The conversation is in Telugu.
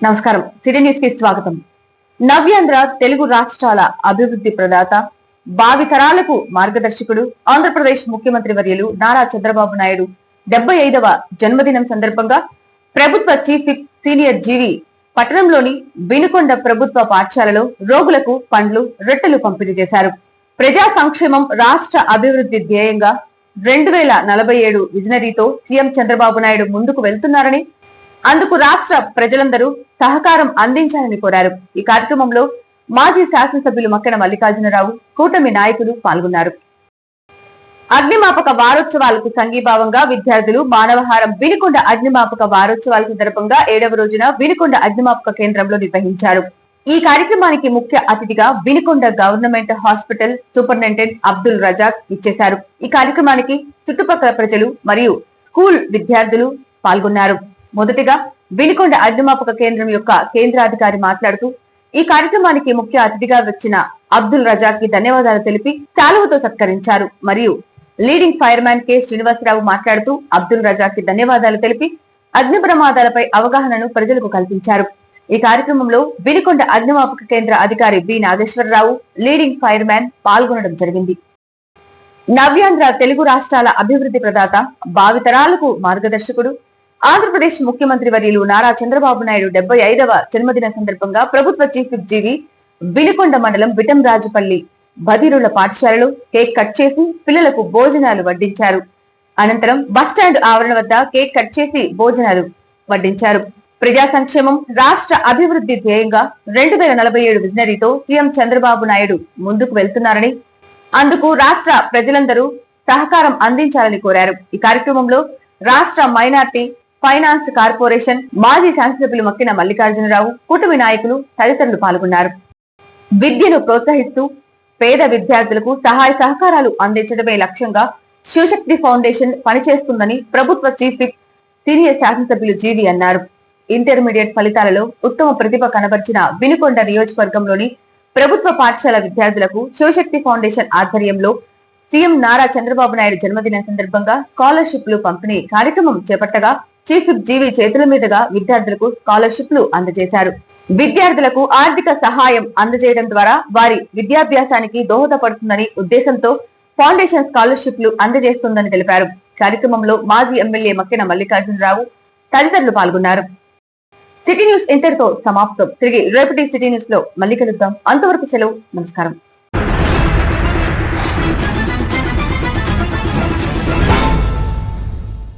నమస్కారం. సిటీ న్యూస్ కి స్వాగతం. నవ్యాంధ్ర తెలుగు రాష్ట్రాల అభివృద్ధి ప్రదాత, భావితరాలకు మార్గదర్శకుడు, ఆంధ్రప్రదేశ్ ముఖ్యమంత్రి వర్యులు నారా చంద్రబాబు నాయుడు 75వ జన్మదినం సందర్భంగా ప్రభుత్వ చీఫ్ విప్ సీనియర్ జీవి పట్టణంలోని వినుకొండ ప్రభుత్వ పాఠశాలలో రోగులకు పండ్లు, రొట్టెలు పంపిణీ చేశారు. ప్రజా సంక్షేమం, రాష్ట్ర అభివృద్ధి ధ్యేయంగా 2047 విజనరీతో సీఎం చంద్రబాబు నాయుడు ముందుకు వెళ్తున్నారని, అందుకు రాష్ట్ర ప్రజలందరూ సహకారం అందించాలని కోరారు. ఈ కార్యక్రమంలో మాజీ శాసనసభ్యులు మక్కెన మల్లికార్జునరావు, కూటమి నాయకులు పాల్గొన్నారు. అగ్నిమాపక వారోత్సవాలకు సంఘీభావంగా విద్యార్థులు మానవహారం వినుకొండ అగ్నిమాపక వారోత్సవాల సందర్భంగా 7వ రోజున వినుకొండ అగ్నిమాపక కేంద్రంలో నిర్వహించారు. ఈ కార్యక్రమానికి ముఖ్య అతిథిగా Vinukonda government hospital superintendent Abdul Razak ఇచ్చేశారు. ఈ కార్యక్రమానికి చుట్టుపక్కల ప్రజలు మరియు స్కూల్ విద్యార్థులు పాల్గొన్నారు. మొదటిగా వినుకొండ అగ్నిమాపక కేంద్రం యొక్క కేంద్రాధికారి మాట్లాడుతూ, ఈ కార్యక్రమానికి ముఖ్య అతిథిగా వచ్చిన అబ్దుల్ రజాక్ కి ధన్యవాదాలు తెలిపి శాలువతో సత్కరించారు. మరియు leading fireman K Srinivasarao మాట్లాడుతూ అబ్దుల్ రజాక్ కి ధన్యవాదాలు తెలిపి అగ్ని ప్రమాదాలపై అవగాహనను ప్రజలకు కల్పించారు. ఈ కార్యక్రమంలో వినుకొండ అగ్నిమాపక కేంద్ర అధికారి B Nageswararao, leading fireman పాల్గొనడం జరిగింది. నవ్యాంధ్ర తెలుగు రాష్ట్రాల అభివృద్ధి ప్రదాత, భావితరాలకు మార్గదర్శకుడు, ఆంధ్రప్రదేశ్ ముఖ్యమంత్రి వర్యులు నారా చంద్రబాబు నాయుడు 75వ జన్మదిన సందర్భంగా ప్రభుత్వ చీఫ్ విప్ జీవి వినుకొండ మండలం బిటంరాజుపల్లి బదిరుల పాఠశాలలో కేక్ కట్ చేసి పిల్లలకు భోజనాలు వడ్డించారు. అనంతరం బస్టాండ్ ఆవరణ వద్ద కేక్ కట్ చేసి భోజనాలు వడ్డించారు. ప్రజా సంక్షేమం, రాష్ట్ర అభివృద్ధి ధ్యేయంగా 2047 విజనరీతో సీఎం చంద్రబాబు నాయుడు ముందుకు వెళ్తున్నారని, అందుకు రాష్ట్ర ప్రజలందరూ సహకారం అందించాలని కోరారు. ఈ కార్యక్రమంలో రాష్ట్ర మైనార్టీ ఫైనాన్స్ కార్పొరేషన్ మాజీ శాసనసభ్యులు మక్కెన మల్లికార్జునరావు, కూటమి నాయకులు తదితరులు పాల్గొన్నారు. విద్యను ప్రోత్సహిస్తూ పేద విద్యార్థులకు సహాయ సహకారాలు అందించడమే లక్ష్యంగా శివశక్తి ఫౌండేషన్ పనిచేస్తుందని ప్రభుత్వ చీఫ్ విప్ సీనియర్ శాసనసభ్యులు జీవి అన్నారు. ఇంటర్మీడియట్ ఫలితాలలో ఉత్తమ ప్రతిభ కనబర్చిన వినుకొండ నియోజకవర్గంలోని ప్రభుత్వ పాఠశాల విద్యార్థులకు శివశక్తి ఫౌండేషన్ ఆధ్వర్యంలో సీఎం నారా చంద్రబాబు నాయుడు జన్మదిన సందర్భంగా స్కాలర్షిప్లు పంపిణీ కార్యక్రమం చేపట్టగా చీఫ్ విప్ జీవి చేతుల మీదుగా విద్యార్థులకు స్కాలర్షిప్లు అందజేశారు. విద్యార్థులకు ఆర్థిక సహాయం అందజేయడం ద్వారా వారి విద్యాభ్యాసానికి దోహదపడుతుందని ఉద్దేశంతో ఫౌండేషన్ స్కాలర్షిప్లు అందజేస్తుందని తెలిపారు. కార్యక్రమంలో మాజీ ఎమ్మెల్యే మక్కెన మల్లికార్జునరావు తదితరులు పాల్గొన్నారు. సిటీ న్యూస్ ఇంతటితో సమాప్తం. తిరిగి రేపటి సిటీ న్యూస్ లో మళ్ళీ కలుద్దాం. అంతవరకు సెలవు. నమస్కారం.